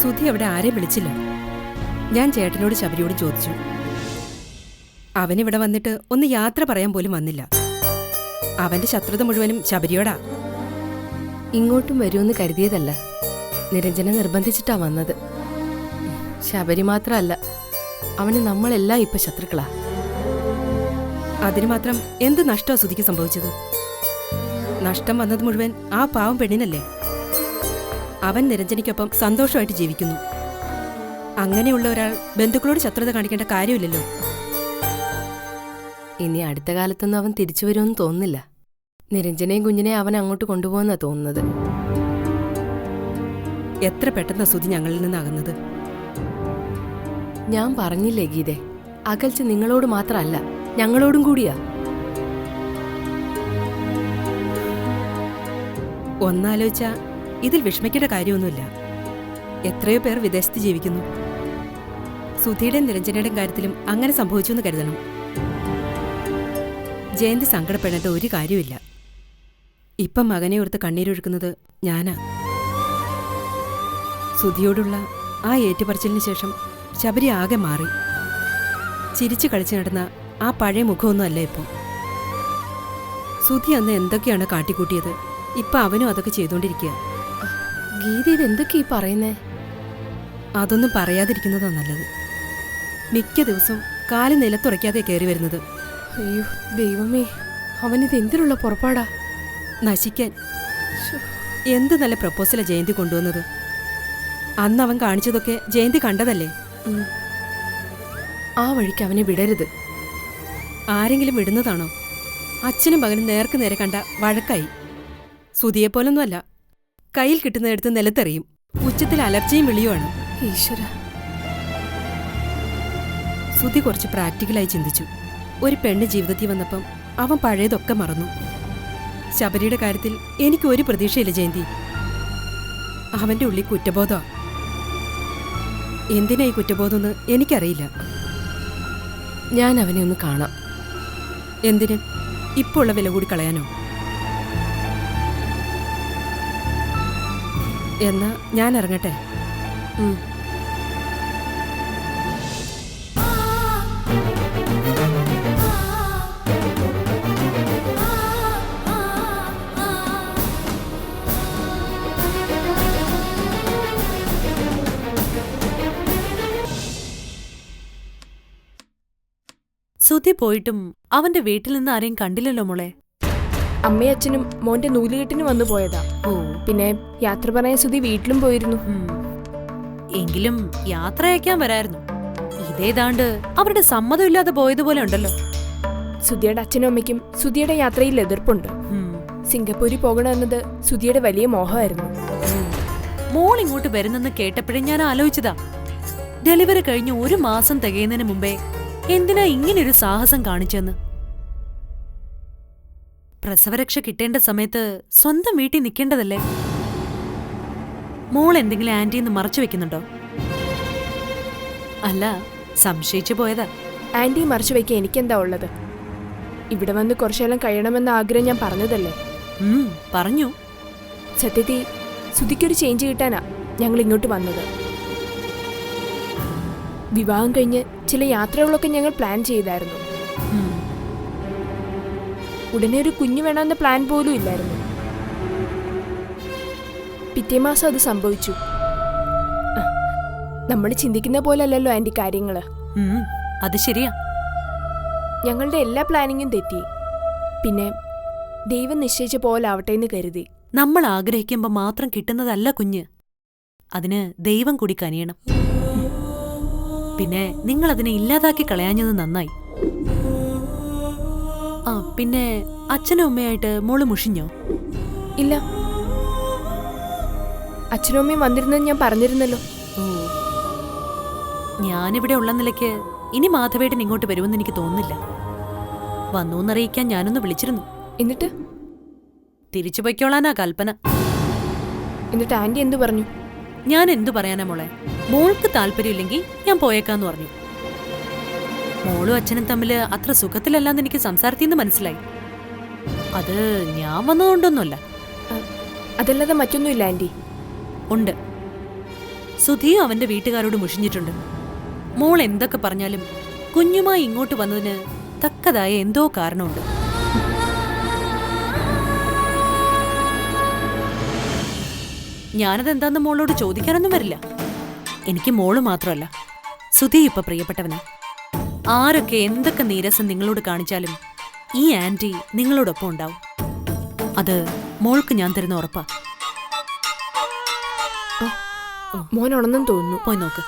സുധി അവിടെ ആരെയും വിളിച്ചില്ല. ഞാൻ ചേട്ടനോട് ശബരിയോട് ചോദിച്ചു. അവനിവിടെ വന്നിട്ട് ഒന്ന് യാത്ര പറയാൻ പോലും വന്നില്ല. അവന്റെ ശത്രുത മുഴുവനും ശബരിയോടാ. ഇങ്ങോട്ടും വരുമെന്ന് കരുതിയതല്ല, നിരഞ്ജന നിർബന്ധിച്ചിട്ടാ വന്നത്. ശബരി മാത്രമല്ല, അവന് നമ്മളെല്ലാം ഇപ്പൊ ശത്രുക്കളാ. അതിന് മാത്രം എന്ത് നഷ്ടമാ സുധിക്ക് സംഭവിച്ചത്? നഷ്ടം വന്നത് മുഴുവൻ ആ പാവം പെണ്ണിനല്ലേ. അവൻ നിരഞ്ജനയ്ക്കൊപ്പം സന്തോഷമായിട്ട് ജീവിക്കുന്നു. അങ്ങനെയുള്ള ഒരാൾ ബന്ധുക്കളോട് ശത്രുത കാണിക്കേണ്ട കാര്യമില്ലല്ലോ. ഇനി അടുത്ത കാലത്തൊന്നും അവൻ തിരിച്ചു വരുമെന്ന് തോന്നുന്നില്ല. നിരഞ്ജനയും കുഞ്ഞിനെയും അവൻ അങ്ങോട്ട് കൊണ്ടുപോകുന്നാ തോന്നുന്നത്. എത്ര പെട്ടെന്നാ സുധി ഞങ്ങളിൽ നിന്നാകുന്നത്. ഞാൻ പറഞ്ഞില്ലേ ഗീതെ, അകൽച്ച നിങ്ങളോട് മാത്രമല്ല, ഞങ്ങളോടും കൂടിയാ. ഒന്നാലോചിച്ച ഇതിൽ വിഷമിക്കേണ്ട കാര്യമൊന്നുമില്ല. എത്രയോ പേർ വിദേശത്ത് ജീവിക്കുന്നു. സുധിയുടെയും നിരഞ്ജനയുടെയും കാര്യത്തിലും അങ്ങനെ സംഭവിച്ചു എന്ന് കരുതണം. ജയന്തി സങ്കടപ്പെടേണ്ട ഒരു കാര്യമില്ല. ഇപ്പം മകനെ ഓർത്ത് കണ്ണീരൊഴുക്കുന്നത് ഞാനാ. സുധിയോടുള്ള ആ ഏറ്റുപറച്ചിലിന് ശേഷം ശബരി ആകെ മാറി. ചിരിച്ചു കളിച്ചു നടന്ന ആ പഴയ മുഖമൊന്നും അല്ല ഇപ്പോൾ. സുധി അന്ന് എന്തൊക്കെയാണ് കാട്ടിക്കൂട്ടിയത്, ഇപ്പൊ അവനും അതൊക്കെ ചെയ്തുകൊണ്ടിരിക്കുക. ഗീത ഇതെന്തൊക്കെയാ പറയുന്നേ? അതൊന്നും പറയാതിരിക്കുന്നതാ നല്ലത്. മിക്ക ദിവസവും കാല് നിലത്തുറയ്ക്കാതെ കയറി വരുന്നത്. അയ്യോ ദൈവമേ, അവനിത് എന്തിനുള്ള പുറപ്പാടാ? നശിക്കാൻ. എന്ത് നല്ല പ്രപ്പോസലാ ജയന്തി കൊണ്ടുവന്നത്. അന്ന് അവൻ കാണിച്ചതൊക്കെ ജയന്തി കണ്ടതല്ലേ. ആ വഴിക്ക് അവനെ വിടരുത്. ആരെങ്കിലും വിടുന്നതാണോ? അച്ഛനും മകനും നേർക്ക് നേരെ കണ്ട വഴക്കായി. സുധിയെപ്പോലൊന്നുമല്ല, കയ്യിൽ കിട്ടുന്നതെടുത്ത് നിലത്തെറിയും. ഉച്ചത്തിൽ അലർച്ചയും വിളിയുമാണ്. ഈശ്വര. സുധി കുറച്ച് പ്രാക്ടിക്കലായി ചിന്തിച്ചു. ഒരു പെണ്ണ് ജീവിതത്തിൽ വന്നപ്പം അവൻ പഴയതൊക്കെ മറന്നു. ശബരിയുടെ കാര്യത്തിൽ എനിക്ക് ഒരു പ്രതീക്ഷയില്ല ജയന്തി. അവന്റെ ഉള്ളിൽ കുറ്റബോധമാ. എന്തിനാ ഈ കുറ്റബോധമെന്ന് എനിക്കറിയില്ല. ഞാൻ അവനെ ഒന്ന് കാണാം. എന്തിന്? ഇപ്പോൾ ഉള്ള വില കൂടി കളയാനോ? എന്നാ ഞാൻ ഇറങ്ങട്ടെ. സുധി പോയിട്ടും അവന്റെ വീട്ടിൽ നിന്ന് ആരെയും കണ്ടില്ലല്ലോ മോളെ. അമ്മയും അച്ഛനും മോന്റെ നൂലുകെട്ടിന് വന്നു പോയതാ. പിന്നെ യാത്ര പറയാൻ സുധി വീട്ടിലും പോയിരുന്നു. എങ്കിലും യാത്ര അയക്കാൻ വരായിരുന്നു. ഇതേതാണ്ട് അവരുടെ സമ്മതമില്ലാതെ പോയതുപോലെ ഉണ്ടല്ലോ. സുധിയുടെ അച്ഛനും അമ്മയ്ക്കും സുധിയുടെ യാത്രയിൽ എതിർപ്പുണ്ട്. സിംഗപ്പൂരിൽ പോകണമെന്നത് സുധിയുടെ വലിയ മോഹമായിരുന്നു. മോൾ ഇങ്ങോട്ട് വരുന്നെന്ന് കേട്ടപ്പോഴേ ഞാൻ ആലോചിച്ചതാ. ഡെലിവറി കഴിഞ്ഞ് 1 മാസം തികയുന്നതിന് മുമ്പേ എന്തിനാ ഇങ്ങനൊരു സാഹസം കാണിച്ചെന്ന്. പ്രസവരക്ഷ കിട്ടേണ്ട സമയത്ത് സ്വന്തം വീട്ടിൽ നിൽക്കേണ്ടതല്ലേ. മോൾ എന്തെങ്കിലും ആന്റിന്ന് മറച്ചു വെക്കുന്നുണ്ടോ? അല്ല, സംശയിച്ചു പോയതാ. ആന്റി മറച്ചു വയ്ക്കാൻ എനിക്കെന്താ ഉള്ളത്? ഇവിടെ വന്ന് കുറച്ചെല്ലാം കഴിയണമെന്ന ആഗ്രഹം ഞാൻ പറഞ്ഞതല്ലേ. പറഞ്ഞു. സത്യത്തിൽ സുധിക്കൊരു ചേഞ്ച് കിട്ടാനാ ഞങ്ങൾ ഇങ്ങോട്ട് വന്നത്. വിവാഹം കഴിഞ്ഞ് ചില യാത്രകളൊക്കെ ഞങ്ങൾ പ്ലാൻ ചെയ്തായിരുന്നു. ഉടനെ ഒരു കുഞ്ഞു വേണമെന്ന പ്ലാൻ പോലും ഇല്ലായിരുന്നു. പിറ്റേ മാസം അത് സംഭവിച്ചു. നമ്മൾ ചിന്തിക്കുന്ന പോലെ അല്ലല്ലോ ആന്റി കാര്യങ്ങള്. അത് ശരിയാ. ഞങ്ങളുടെ എല്ലാ പ്ലാനിങ്ങും തെറ്റി. പിന്നെ ദൈവം നിശ്ചയിച്ച പോലെ ആവട്ടെ എന്ന് കരുതി. നമ്മൾ ആഗ്രഹിക്കുമ്പോ മാത്രം കിട്ടുന്നതല്ല കുഞ്ഞ്. അതിന് ദൈവം കൂടി കനിയണം. പിന്നെ നിങ്ങൾ അതിനെ ഇല്ലാതാക്കി കളയാഞ്ഞത് നന്നായി. പിന്നെ അച്ഛനും അമ്മയായിട്ട് മോള് മുഷിഞ്ഞോ? ഇല്ല, അച്ഛനും അമ്മയും വന്നിരുന്നെന്ന് ഞാൻ പറഞ്ഞിരുന്നല്ലോ. ഞാനിവിടെ ഉള്ള നിലയ്ക്ക് ഇനി മാധവേട്ടൻ ഇങ്ങോട്ട് വരുമെന്ന് എനിക്ക് തോന്നുന്നില്ല. വന്നൂന്നറിയിക്കാൻ ഞാനൊന്ന് വിളിച്ചിരുന്നു. എന്നിട്ട് തിരിച്ചു പൊയ്ക്കോളാനാ കൽപ്പന. എന്നിട്ട് ആന്റി എന്തു പറഞ്ഞു? ഞാൻ എന്തു പറയാനാ മോളെ? മോൾക്ക് താല്പര്യമില്ലെങ്കിൽ ഞാൻ പോയേക്കാന്ന് പറഞ്ഞു. മോളും അച്ഛനും തമ്മിൽ അത്ര സുഖത്തിലല്ലാന്ന് എനിക്ക് സംസാരത്തിന്ന് മനസ്സിലായി. അത് ഞാൻ വന്നതുകൊണ്ടൊന്നുമല്ല. അതല്ലാതെ മറ്റൊന്നുമില്ല ആന്റി. ഉണ്ട്. സുധിയും അവന്റെ വീട്ടുകാരോട് മുഷിഞ്ഞിട്ടുണ്ട്. മോൾ എന്തൊക്കെ പറഞ്ഞാലും കുഞ്ഞുമായി ഇങ്ങോട്ട് വന്നതിന് തക്കതായ എന്തോ കാരണമുണ്ട്. ഞാനതെന്താന്ന് മോളോട് ചോദിക്കാനൊന്നും വരില്ല. എനിക്ക് മോള് മാത്രമല്ല, സുധി ഇപ്പൊ പ്രിയപ്പെട്ടവനാ. ആരൊക്കെ എന്തൊക്കെ നീരസം നിങ്ങളോട് കാണിച്ചാലും ഈ ആന്റി നിങ്ങളോടൊപ്പം ഉണ്ടാവും. അത് മോൾക്ക് ഞാൻ തരുന്ന ഉറപ്പാ. മോനാണെന്നും തോന്നുന്നു. പോയി നോക്ക്.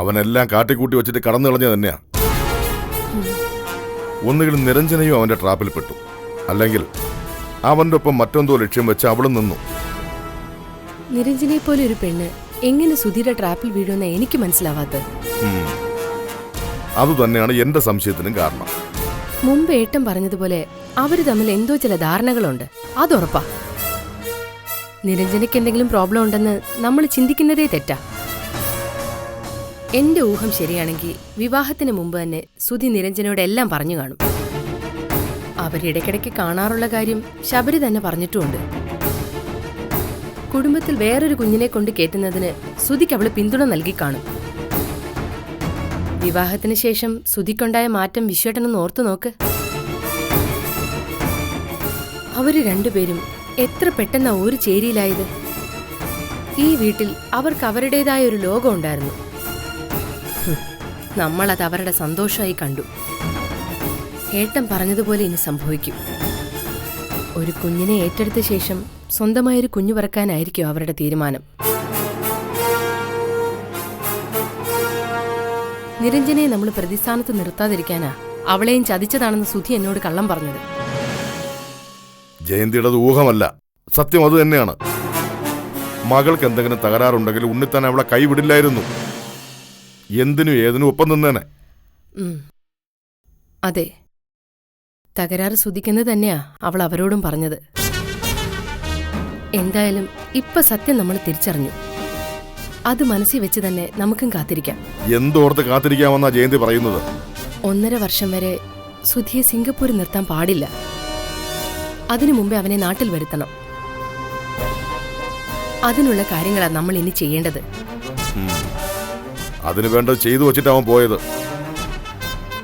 അവനെല്ലാം കാട്ടിക്കൂട്ടി വെച്ചിട്ട് കടന്നു കളഞ്ഞ തന്നെയാ. ഒന്നുകിൽ നിരഞ്ജനയും അവന്റെ ട്രാപ്പിൽപ്പെട്ടു, അല്ലെങ്കിൽ അവന്റെ ഒപ്പം മറ്റെന്തോ ലക്ഷ്യം വെച്ച് അവളും നിന്നു. നിരഞ്ജനെ പോലെ ഒരു പെണ്ണ് എങ്ങനെ സുധിയുടെ ട്രാപ്പിൽ വീഴുമെന്ന് എനിക്ക് മനസ്സിലാവാത്തത്. അതുതന്നെയാണ് എന്റെ സംശയത്തിനും കാരണം. മുമ്പ് ഏട്ടൻ പറഞ്ഞതുപോലെ അവര് തമ്മിൽ എന്തോ ചില ധാരണകളുണ്ട്, അതുറപ്പാ. നിരഞ്ജനയ്ക്ക് എന്തെങ്കിലും പ്രോബ്ലം ഉണ്ടെന്ന് നമ്മൾ ചിന്തിക്കുന്നതേ തെറ്റാ. എന്റെ ഊഹം ശരിയാണെങ്കിൽ വിവാഹത്തിന് മുമ്പ് തന്നെ സുധി നിരഞ്ജനോട് എല്ലാം പറഞ്ഞു കാണും. അവരിടയ്ക്കിടയ്ക്ക് കാണാറുള്ള കാര്യം ശബരി തന്നെ പറഞ്ഞിട്ടുമുണ്ട്. കുടുംബത്തിൽ വേറൊരു കുഞ്ഞിനെ കൊണ്ട് കയറ്റുന്നതിന് സുധിക്ക് അവള് പിന്തുണ നൽകി കാണും. വിവാഹത്തിന് ശേഷം സുധിക്കുണ്ടായ മാറ്റം വിശ്വേട്ടനൊന്ന് ഓർത്തു നോക്ക്. അവര് രണ്ടുപേരും എത്ര പെട്ടെന്നാ ഒരു ചേരിയിലായത്. ഈ വീട്ടിൽ അവർക്ക് അവരുടേതായ ഒരു ലോകം ഉണ്ടായിരുന്നു. നമ്മളത് അവരുടെ സന്തോഷമായി കണ്ടു. ഏട്ടൻ പറഞ്ഞതുപോലെ ഇനി സംഭവിക്കും. ഒരു കുഞ്ഞിനെ ഏറ്റെടുത്ത ശേഷം സ്വന്തമായൊരു കുഞ്ഞു പറക്കാനായിരിക്കും അവരുടെ തീരുമാനം. നിരഞ്ജനെ നമ്മൾ പ്രതിസ്ഥാനത്ത് നിർത്താതിരിക്കാനാ അവളെയും ചതിച്ചതാണെന്ന് സുധി എന്നോട് കള്ളം പറഞ്ഞത്. ജയന്തിയുടെ ഊഹമല്ല, സത്യം അത് തന്നെയാണ്. മകൾക്ക് എന്തെങ്കിലും തകരാറുണ്ടെങ്കിൽ ഉണ്ണിത്താൻ അവളെ കൈവിടില്ലായിരുന്നു. എന്തിനും ഏതിനും ഒപ്പം നിന്നേനെ. അതെ, തകരാറ് സുധിക്കുന്നത് തന്നെയാ അവൾ അവരോടും പറഞ്ഞത്. എന്തായാലും ഇപ്പൊ സത്യം നമ്മൾ തിരിച്ചറിഞ്ഞു. അത് മനസ്സിൽ വെച്ച് തന്നെ നമുക്കും കാത്തിരിക്കാം. എന്തോർത്ത് കാത്തിരിക്കാമെന്നാ ജയന്തി പറയുന്നത്? 1.5 വർഷം വരെ സുധിയെ സിംഗപ്പൂരിൽ നിർത്താൻ പാടില്ല. അതിനു മുമ്പേ അവനെ നാട്ടിൽ വരുത്തണം. അതിനുള്ള കാര്യങ്ങളാണ് നമ്മൾ ഇനി ചെയ്യേണ്ടത്. അതിനു വേണ്ടത് ചെയ്തു വച്ചിട്ട് അവൻ പോയത്.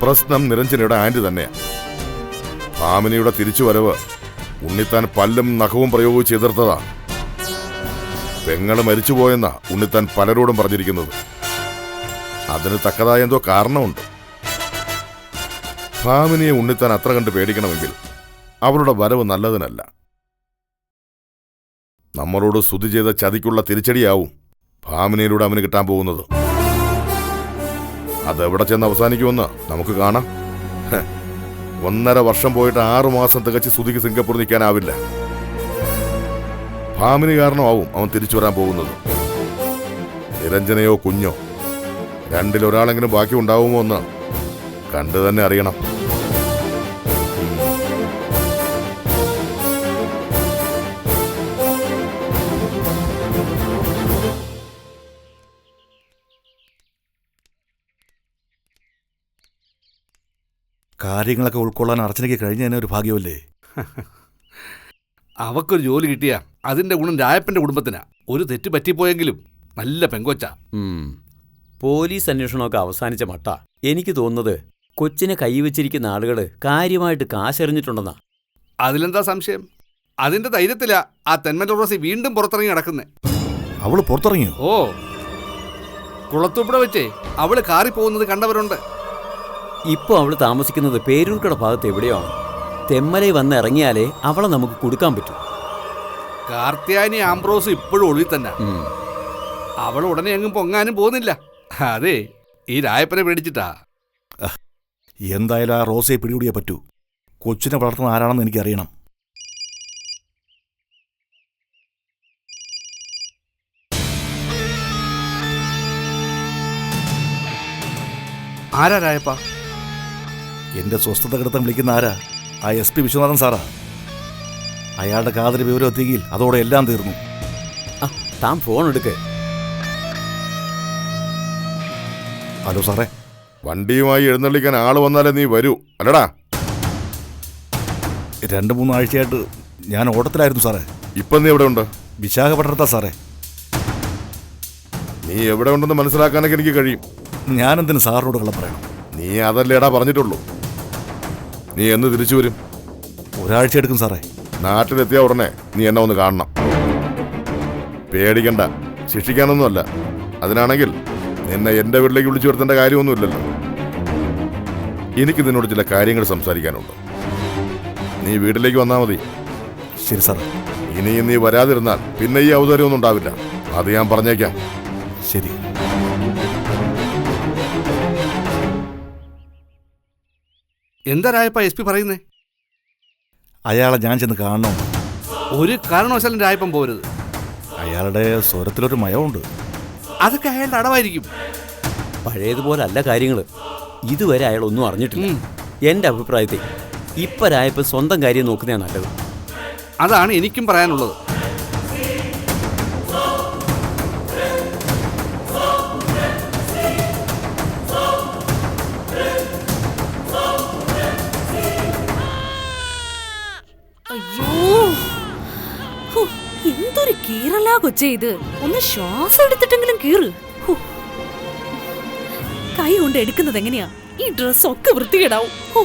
പ്രശ്നം നിരഞ്ജനയുടെ ആന്റി തന്നെയാ. ഭാമിനിയുടെ തിരിച്ചുവരവ് ഉണ്ണിത്താൻ പല്ലും നഖവും പ്രയോഗിച്ച് എതിർത്തതാ. പെങ്ങള് മരിച്ചുപോയെന്നാ ഉണ്ണിത്താൻ പലരോടും പറഞ്ഞിരിക്കുന്നത്. അതിന് തക്കതായ എന്തോ കാരണമുണ്ട്. ഭാമിനിയെ ഉണ്ണിത്താൻ അത്ര കണ്ട് പേടിക്കണമെങ്കിൽ അവളുടെ വരവ് നല്ലതിനല്ല. നമ്മളോട് സ്തുതി ചെയ്ത ചതിക്കുള്ള തിരിച്ചടിയാവും ഭാമിനിയിലൂടെ അവന് കിട്ടാൻ പോകുന്നത്. അതെവിടെ ചെന്ന് അവസാനിക്കുമെന്ന് നമുക്ക് കാണാം. 1.5 വർഷം പോയിട്ട് 6 മാസം തികച്ച് സ്തുതിക്ക് സിംഗപ്പൂർ നിൽക്കാനാവില്ല. ഭാമിനി കാരണമാവും അവൻ തിരിച്ചു വരാൻ പോകുന്നത്. നിരഞ്ജനയോ കുഞ്ഞോ രണ്ടിലൊരാളെങ്കിലും ബാക്കി ഉണ്ടാവുമോ എന്ന് കണ്ടു തന്നെ അറിയണം. കാര്യങ്ങളൊക്കെ ഉൾക്കൊള്ളാൻ അർച്ചനയ്ക്ക് കഴിഞ്ഞ തന്നെ ഒരു ഭാഗ്യമല്ലേ? അവക്കൊരു ജോലി കിട്ടിയ അതിന്റെ ഗുണം രായപ്പന്റെ കുടുംബത്തിനാ. ഒരു തെറ്റ് പറ്റിപ്പോയെങ്കിലും നല്ല പെങ്കൊച്ച. പോലീസ് അന്വേഷണമൊക്കെ അവസാനിച്ച മട്ട. എനിക്ക് തോന്നുന്നത് കൊച്ചിനെ കൈവച്ചിരിക്കുന്ന ആളുകള് കാര്യമായിട്ട് കാശെറിഞ്ഞിട്ടുണ്ടെന്നാ. അതിലെന്താ സംശയം? അതിന്റെ ധൈര്യത്തിലാ ആ തെന്മല റോസി വീണ്ടും പുറത്തിറങ്ങി നടക്കുന്നേ. അവള് പുറത്തിറങ്ങിയോ? ഓ, കുളത്തൂപ്പുഴ വെച്ചേ അവള് കാറിപ്പോകുന്നത് കണ്ടവരുണ്ട്. ഇപ്പോൾ അവള് താമസിക്കുന്നത് പേരൂർക്കട ഭാഗത്ത് എവിടെയാണ്. തെമ്മലയിൽ വന്ന് ഇറങ്ങിയാലേ അവളെ നമുക്ക് കൊടുക്കാൻ പറ്റൂ. കാർത്തിയാനി ആംബ്രോസ് ഇപ്പോഴും ഒളിവിൽ തന്നെ. അവൾ ഉടനെ എങ്ങും പൊങ്ങാനും പോകുന്നില്ല. അതെ, ഈ രായപ്പനെ പേടിച്ചിട്ടാ. എന്തായാലും ആ റോസയെ പിടികൂടിയേ പറ്റൂ. കൊച്ചിനെ വളർത്തുന്ന ആരാണെന്ന് എനിക്കറിയണം. ആരാ രായപ്പ? എന്റെ സ്വസ്ഥത കിടത്താൻ വിളിക്കുന്ന ആരാ? ആ SP വിശ്വനാഥൻ സാറാ. അയാളുടെ കാതിൽ വിവരം എത്തിയെങ്കിൽ അതോടെ എല്ലാം തീർന്നു. താൻ ഫോൺ എടുക്ക്. ഹലോ സാറേ. വണ്ടിയുമായി എഴുന്നള്ളിക്കാൻ ആള് വന്നാലേ നീ വരൂ, അല്ലടാ? 2-3 ആഴ്ചയായിട്ട് ഞാൻ ഓട്ടത്തിലായിരുന്നു സാറേ. ഇപ്പം നീ എവിടെ ഉണ്ട്? വിശാഖപട്ടണത്താ സാറേ. നീ എവിടെ ഉണ്ടെന്ന് മനസ്സിലാക്കാനൊക്കെ എനിക്ക് കഴിയും. ഞാനെന്തിനു സാറിനോട് കള്ളം പറയണം? നീ അതല്ലേടാ പറഞ്ഞിട്ടുള്ളൂ. നീ എന്ന് തിരിച്ചു വരും? 1 ആഴ്ച എടുക്കും സാറേ. നാട്ടിലെത്തിയ ഉടനെ നീ എന്നെ ഒന്ന് കാണണം. പേടിക്കണ്ട, ശിക്ഷിക്കാനൊന്നുമല്ല. അതിനാണെങ്കിൽ നിന്നെ എൻ്റെ വീട്ടിലേക്ക് വിളിച്ചു വരുത്തേണ്ട കാര്യമൊന്നുമില്ലല്ലോ. എനിക്ക് നിന്നോട് ചില കാര്യങ്ങൾ സംസാരിക്കാനുണ്ട്. നീ വീട്ടിലേക്ക് വന്നാൽ മതി. ശരി സാറേ. ഇനിയും നീ വരാതിരുന്നാൽ പിന്നെ ഈ ഔദാര്യമൊന്നും ഉണ്ടാവില്ല. അത് ഞാൻ പറഞ്ഞേക്കാം. ശരി. എന്താ രായപ്പ SP പറയുന്നേ? അയാളെ ഞാൻ ചെന്ന് കാണണം. ഒരു കാരണവശാലും രായപ്പൻ പോരുത്. അയാളുടെ സ്വരത്തിലൊരു മയമുണ്ട്. അതൊക്കെ അയാളുടെ അടവായിരിക്കും. പഴയതുപോലെ അല്ല കാര്യങ്ങൾ. ഇതുവരെ അയാൾ ഒന്നും അറിഞ്ഞിട്ടില്ല. എൻ്റെ അഭിപ്രായത്തിൽ ഇപ്പം രായപ്പൻ സ്വന്തം കാര്യം നോക്കുന്നതാണ് നല്ലത്. അതാണ് എനിക്കും പറയാനുള്ളത്. അയ്യോ, ഹോ, എന്തൊരു കീറലാ കൊച്ചേ ഇത്. ഒന്ന് ശ്വാസം എടുത്തിട്ടെങ്കിലും കീറ്. ഹോ, കൈ കൊണ്ട് എടുക്കുന്നത് എങ്ങനെയാ? ഈ ഡ്രസ്സൊക്കെ വൃത്തികേടാവും. ഹോ,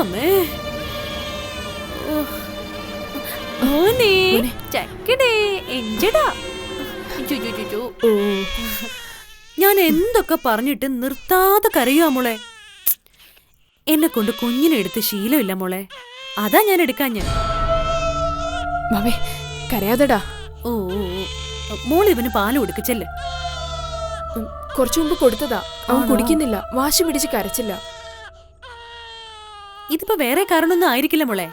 അമ്മേ. മോനെ, ചക്കടേ, എഞ്ചടാ. ഞാൻ എന്തൊക്കെ പറഞ്ഞിട്ട് നിർത്താതെ കരയുവാ മോളെ. എന്നെ കൊണ്ട് കുഞ്ഞിനെ എടുത്ത് ശീലമില്ല മോളെ. അതാ ഞാൻ എടുക്കാഞ്ഞ. മാമേ കരയാതെടാ. ഓ മോൾ ഇവന് പാല് കൊടുക്കച്ചല്ലേ. കുറച്ചു മുമ്പ് കൊടുത്തതാ. അവൻ കുടിക്കുന്നില്ല. വാശി പിടിച്ച് കരച്ചില്ല. ഇതിപ്പോ വേറെ കാരണമൊന്നും ആയിരിക്കില്ല മോളെ.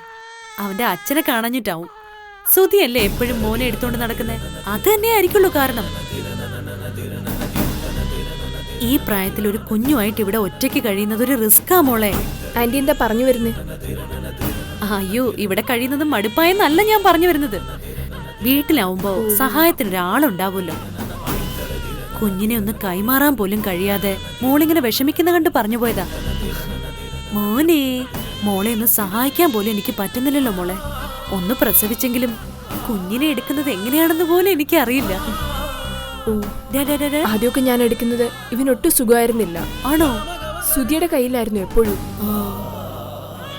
അവന്റെ അച്ഛനെ കാണാഞ്ഞിട്ടാവും. സുധിയല്ലേ എപ്പോഴും മോനെ എടുത്തോണ്ട് നടക്കുന്നേ. അത് തന്നെ ആയിരിക്കുള്ളൂ കാരണം. ഈ പ്രായത്തിൽ ഒരു കുഞ്ഞുമായിട്ട് ഇവിടെ ഒറ്റയ്ക്ക് കഴിയുന്നത് ഒരു റിസ്കാ മോളെ. ആന്റി എന്താ പറഞ്ഞു വരുന്നേ? അയ്യോ, ഇവിടെ കഴിയുന്നത് മടുപ്പായെന്നല്ല ഞാൻ പറഞ്ഞു വരുന്നത്. വീട്ടിലാവുമ്പോ സഹായത്തിനൊരാളുണ്ടാവുമല്ലോ. കുഞ്ഞിനെ ഒന്ന് കൈമാറാൻ പോലും കഴിയാതെ മോളിങ്ങനെ വിഷമിക്കുന്ന കണ്ട് പറഞ്ഞു പോയതാ. മോനെ, മോളെ ഒന്ന് സഹായിക്കാൻ പോലും എനിക്ക് പറ്റുന്നില്ലല്ലോ മോളെ. ഒന്ന് പ്രസവിച്ചെങ്കിലും കുഞ്ഞിനെ എടുക്കുന്നത് എങ്ങനെയാണെന്ന് പോലും എനിക്ക് അറിയില്ല. ആദ്യമൊക്കെ ഞാൻ എടുക്കുന്നത് ഇവനൊട്ടും സുഖമായിരുന്നില്ല. ആണോ? സുധിയുടെ കയ്യിലായിരുന്നു എപ്പോഴും.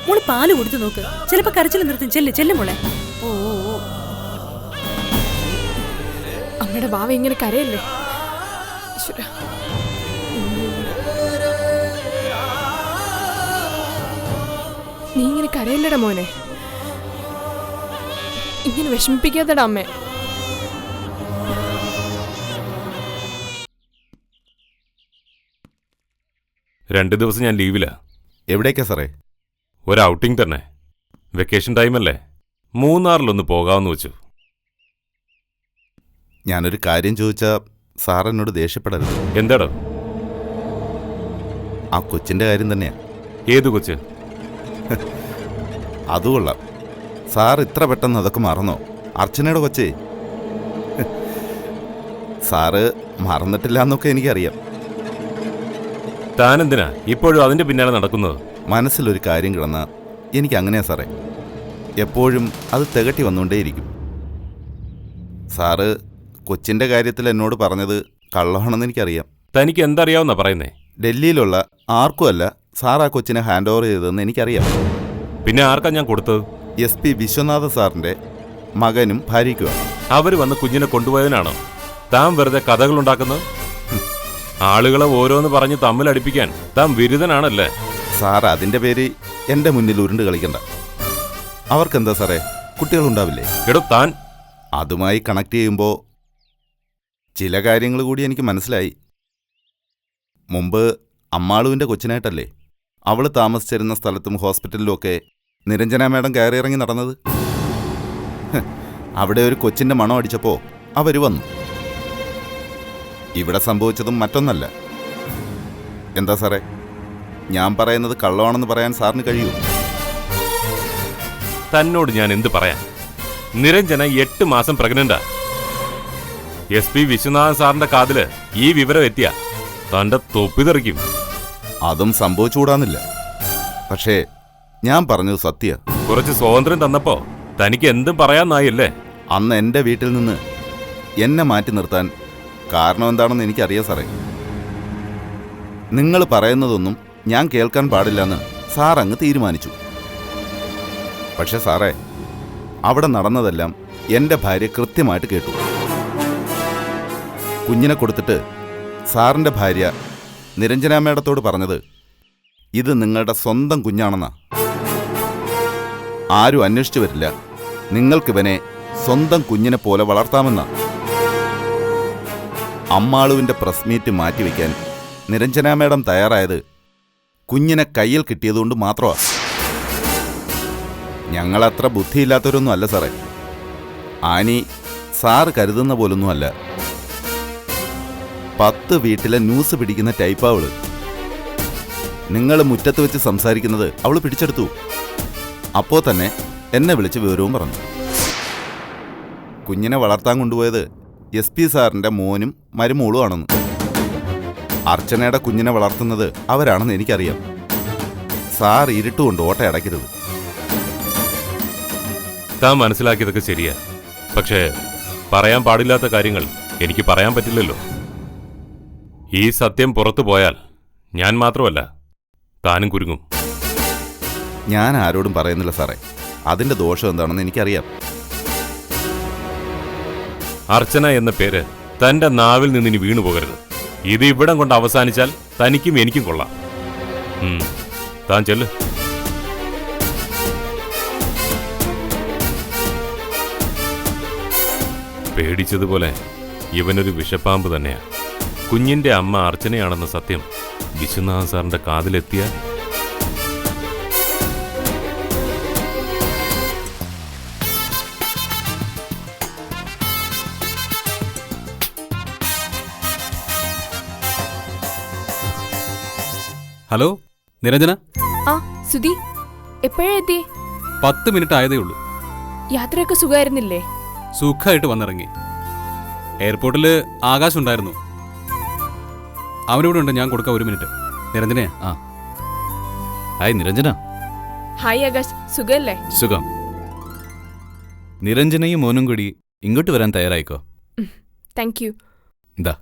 മോള് പാല് കൊടുത്തു നോക്ക്. ചിലപ്പോ കരച്ചിൽ നിർത്തും. ചെല്ല് മോളെ. ഓ, അമ്മയുടെ ഭാവ ഇങ്ങനെ കരയല്ലേ. നീ ഇങ്ങനെ കരയില്ലടാ മോനെ. ഇങ്ങനെ വിഷമിപ്പിക്കാത്തടാ അമ്മേ. രണ്ട് ദിവസം ഞാൻ ലീവിലാ. എവിടേക്കാ സാറേ? ഒരു ഔട്ടിംഗ് തന്നെ. വെക്കേഷൻ ടൈമല്ലേ, മൂന്നാറിലൊന്ന് പോകാമെന്ന് വെച്ചു. ഞാനൊരു കാര്യം ചോദിച്ചാൽ സാർ എന്നോട് ദേഷ്യപ്പെടരുത്. എന്താടോ? ആ കൊച്ചിൻ്റെ കാര്യം തന്നെയാ. ഏതു കൊച്ച്? അതുകൊള്ളാം. സാർ ഇത്ര പെട്ടെന്ന് അതൊക്കെ മറന്നോ? അർച്ചനയുടെ കൊച്ചേ. സാറ് മറന്നിട്ടില്ല എന്നൊക്കെ എനിക്കറിയാം. താനെന്തിനാ ഇപ്പോഴും അതിൻ്റെ പിന്നാലെ നടക്കുന്നത്? മനസ്സിലൊരു കാര്യം കിടന്നാൽ എനിക്ക് അങ്ങനെയാ സാറേ. എപ്പോഴും അത് തികട്ടി വന്നുകൊണ്ടേയിരിക്കും. സാറ് കൊച്ചിൻ്റെ കാര്യത്തിൽ എന്നോട് പറഞ്ഞത് കള്ളമാണെന്ന് എനിക്കറിയാം. തനിക്ക് എന്തറിയാവുന്നാ പറയുന്നേ? ഡൽഹിയിലുള്ള ആർക്കുമല്ല സാർ ആ കൊച്ചിനെ ഹാൻഡ് ഓവർ ചെയ്തതെന്ന് എനിക്കറിയാം. പിന്നെ ആർക്കാ ഞാൻ കൊടുത്തത്? SP വിശ്വനാഥ സാറിൻ്റെ മകനും ഭാര്യയ്ക്കുമാണ്. അവർ വന്ന് കുഞ്ഞിനെ കൊണ്ടുപോയതിനാണോ താൻ വെറുതെ കഥകളുണ്ടാക്കുന്നത്? ആളുകളെ ഓരോന്ന് പറഞ്ഞ് തമ്മിലടിപ്പിക്കാൻ താൻ വിരുദ്ധനാണല്ലേ? സാർ അതിൻ്റെ പേര് എൻ്റെ മുന്നിൽ ഉരുണ്ട് കളിക്കണ്ട. അവർക്കെന്താ സാറേ, കുട്ടികളുണ്ടാവില്ലേ? എടോ താൻ അതുമായി കണക്ട് ചെയ്യുമ്പോൾ ചില കാര്യങ്ങൾ കൂടി എനിക്ക് മനസ്സിലായി. മുമ്പ് അമ്മാളുവിൻ്റെ കൊച്ചിനായിട്ടല്ലേ അവൾ താമസിച്ചിരുന്ന സ്ഥലത്തും ഹോസ്പിറ്റലിലും ഒക്കെ നിരഞ്ജന മേഡം കയറിയിറങ്ങി നടന്നത്. അവിടെ ഒരു കൊച്ചിൻ്റെ മണം അടിച്ചപ്പോൾ അവർ വന്നു. ഇവിടെ സംഭവിച്ചതും മറ്റൊന്നല്ല. എന്താ സാറേ, ഞാൻ പറയുന്നത് കള്ളമാണെന്ന് പറയാൻ സാറിന് കഴിയൂ? തന്നോട് ഞാൻ എന്ത് പറയാൻ? നിരഞ്ജന 8 മാസം പ്രഗ്നന്റാ. SP വിശ്വനാഥൻ സാറിന്റെ കാതില് ഈ വിവരം എത്തിയ തന്റെ തൊപ്പി തെറിക്കും. അതും സംഭവിച്ചുകൂടാന്നില്ല. പക്ഷേ ഞാൻ പറഞ്ഞത് സത്യ. കുറച്ച് സ്വാതന്ത്ര്യം തന്നപ്പോ തനിക്ക് എന്തും പറയാന്നായല്ലേ? അന്ന് എൻ്റെ വീട്ടിൽ നിന്ന് എന്നെ മാറ്റി നിർത്താൻ കാരണം എന്താണെന്ന് എനിക്കറിയാം സാറേ. നിങ്ങൾ പറയുന്നതൊന്നും ഞാൻ കേൾക്കാൻ പാടില്ലെന്ന് സാർ അങ്ങ് തീരുമാനിച്ചു. പക്ഷെ സാറേ, അവിടെ നടന്നതെല്ലാം എൻ്റെ ഭാര്യ കൃത്യമായിട്ട് കേട്ടു. കുഞ്ഞിനെ കൊടുത്തിട്ട് സാറിൻ്റെ ഭാര്യ നിരഞ്ജന മേഡത്തോട് പറഞ്ഞത് ഇത് നിങ്ങളുടെ സ്വന്തം കുഞ്ഞാണെന്നാ. ആരും അന്വേഷിച്ചു വരില്ല, നിങ്ങൾക്കിവനെ സ്വന്തം കുഞ്ഞിനെ പോലെ വളർത്താമെന്നാ. അമ്മാളുവിൻ്റെ പ്രസ് മീറ്റ് മാറ്റിവെക്കാൻ നിരഞ്ജന മേഡം തയ്യാറായത് കുഞ്ഞിനെ കയ്യിൽ കിട്ടിയതുകൊണ്ട് മാത്രമാണ്. ഞങ്ങളത്ര ബുദ്ധിയില്ലാത്തവരൊന്നും അല്ല സാറേ. ആനി സാറ് കരുതുന്ന പോലൊന്നുമല്ല. 10 വീട്ടിലെ ന്യൂസ് പിടിക്കുന്ന ടൈപ്പാവള്. നിങ്ങൾ മുറ്റത്ത് വെച്ച് സംസാരിക്കുന്നത് അവൾ പിടിച്ചെടുത്തു. അപ്പോൾ തന്നെ എന്നെ വിളിച്ച് വിവരവും പറഞ്ഞു. കുഞ്ഞിനെ വളർത്താൻ കൊണ്ടുപോയത് SP സാറിൻ്റെ മോനും മരുമോളും ആണെന്ന്. അർച്ചനയുടെ കുഞ്ഞിനെ വളർത്തുന്നത് അവരാണെന്ന് എനിക്കറിയാം. സാർ ഇരുട്ടുകൊണ്ട് ഓട്ടയടക്കരുത്. താൻ മനസ്സിലാക്കിയതൊക്കെ ശരിയാ. പക്ഷേ പറയാൻ പാടില്ലാത്ത കാര്യങ്ങൾ എനിക്ക് പറയാൻ പറ്റില്ലല്ലോ. ഈ സത്യം പുറത്തു പോയാൽ ഞാൻ മാത്രമല്ല, താനും കുരുങ്ങും. ഞാൻ ആരോടും പറയുന്നില്ല സാറേ. അതിൻ്റെ ദോഷം എന്താണെന്ന് എനിക്കറിയാം. അർച്ചന എന്ന പേര് തന്റെ നാവിൽ നിന്നിനി വീണു പോകരുത്. ഇത് ഇവിടം കൊണ്ട് അവസാനിച്ചാൽ തനിക്കും എനിക്കും കൊള്ളാം. താൻ ചെല്ല്. പേടിച്ചതുപോലെ ഇവനൊരു വിഷപ്പാമ്പ് തന്നെയാ. കുഞ്ഞിന്റെ അമ്മ അർച്ചനയാണെന്ന സത്യം വിശ്വനാഥൻ സാറിന്റെ കാതിലെത്തിയ ഹലോ നിരഞ്ജന. ആ സുധി, എപ്പോഴാ എത്തി? 10 മിനിറ്റ് ആയതേ ഉള്ളൂ. യാത്രയൊക്കെ സുഖമായിരുന്നില്ലേ? സുഖമായിട്ട് വന്നിറങ്ങി. എയർപോർട്ടിൽ ആകാശ് ഉണ്ടായിരുന്നു. അവനിവിടെ ഉണ്ട്, ഞാൻ കൊടുക്കാം 1 മിനിറ്റ്. നിരഞ്ജനയാ? ആ ഹായ് നിരഞ്ജന. ഹായ് ആകാശ്, സുഖല്ലേ? സുഖം. നിരഞ്ജനയും മോനും കൂടി ഇങ്ങോട്ട് വരാൻ തയ്യാറായിക്കോ. Thank you. എന്താ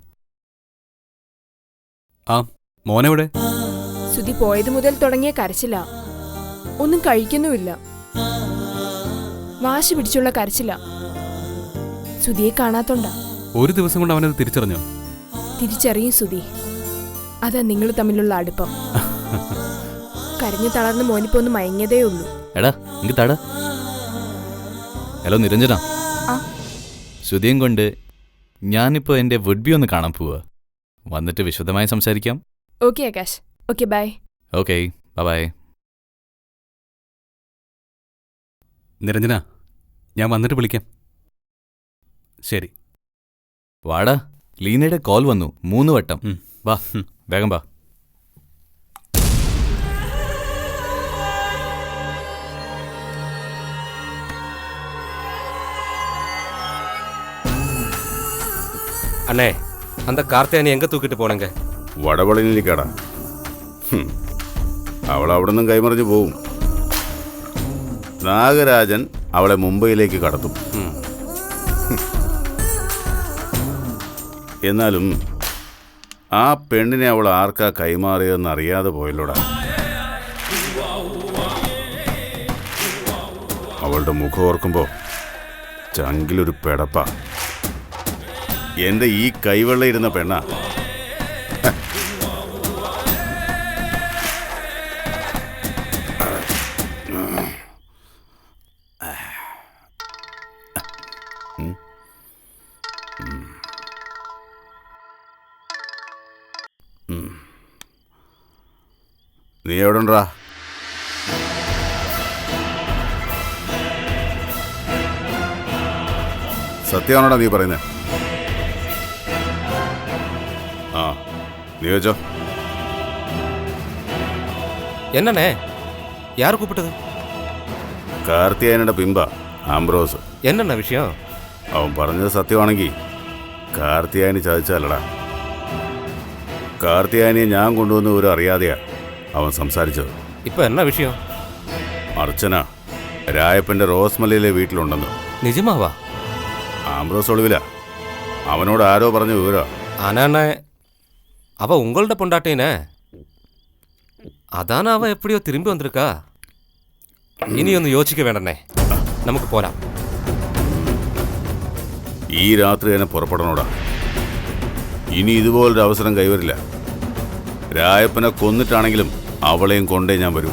ആ മോനെവിടെ? സുധി പോയത് മുതൽ തുടങ്ങിയ കരച്ചില്ല. ഒന്നും കഴിക്കുന്നുമില്ല. വാശി പിടിച്ചുള്ള കരച്ചില്ല. സുധിയെ കാണാത്തോണ്ടാ. ഒരു ദിവസം കൊണ്ട് അവനത് തിരിച്ചറിഞ്ഞോ? തിരിച്ചറിയും സുധി. അതാ നിങ്ങൾ തമ്മിലുള്ള അടുപ്പം. കരഞ്ഞു തളർന്ന് മോനിപ്പോ ഒന്ന് മയങ്ങിയതേ ഉള്ളൂ. എടാ ഇങ്ങ് തട. ഹലോ നിരഞ്ജന. ആ ശ്രുതിയും കൊണ്ട് ഞാനിപ്പോ എന്റെ വുഡ്ബി ഒന്ന് കാണാൻ പോവാ. വന്നിട്ട് വിശദമായി സംസാരിക്കാം. Okay Akash. Okay bye. Okay bye. Niranjana, ഞാൻ വന്നിട്ട് വിളിക്കാം. ശരി. വാടാ, ലീനയുടെ കോൾ വന്നു 3 വട്ടം. വാ വേഗം വാ. அண்ணே, அந்த கார்த்தியானி எங்க தூக்கிட்டு போனங்க? വടവളിനിലേക്കാടാ. അവൾ അവിടെ നിന്നും കൈമറിഞ്ഞു പോവും. നാഗരാജൻ അവളെ മുംബൈയിലേക്ക് കടത്തും. എന്നാലും ആ പെണ്ണിനെ അവൾ ആർക്കാ കൈമാറിയതെന്ന് അറിയാതെ പോയല്ലോടാ. അവളുടെ മുഖം ഓർക്കുമ്പോൾ ചങ്കിലൊരു പെടപ്പ. എൻ്റെ ഈ കൈവെള്ള ഇരുന്ന പെണ്ണ. നീ എവിടെ ഉണ്ടാ? സത്യമാണോടാ നീ പറയുന്നത്? ആ നീ വെച്ചോ. என்னண்ணே, யார் கூப்பிட்டது? കാർത്തിയായനുടെ പിമ്പ ആംബ്രോസ്. என்னண்ணா விஷயம்? അവൻ പറഞ്ഞത് സത്യമാണെങ്കിൽ കാർത്തിയായന് ചതിച്ചാലടാ. കാർത്തിയാനിയെ ഞാൻ കൊണ്ടുവന്ന ഒരു അറിയാതെയാ അവൻ സംസാരിച്ചത്. ഇപ്പൊ എന്നാ വിഷയം? അർച്ചന രായപ്പന്റെ റോസ്മലയിലെ വീട്ടിലുണ്ടെന്ന്. നിജമാവാ? ആംബ്രോസ് ഒളിവില. അവനോട് ആരോ പറഞ്ഞ വിവരം. ആനാണ്ണ அவ உங்கள்ட பொண்டாட்டினே, അതാണ് അവ എപ്പോഴോ തിരുമ്പി വന്നിരിക്കാ. ഇനിയൊന്ന് യോജിക്ക വേണ്ടേ, നമുക്ക് പോരാം. ഈ രാത്രി തന്നെ പുറപ്പെടണോടാ. ഇനി ഇതുപോലൊരു അവസരം കൈവരില്ല. രായപ്പനെ കൊന്നിട്ടാണെങ്കിലും അവളെയും കൊണ്ടേ ഞാൻ വരൂ.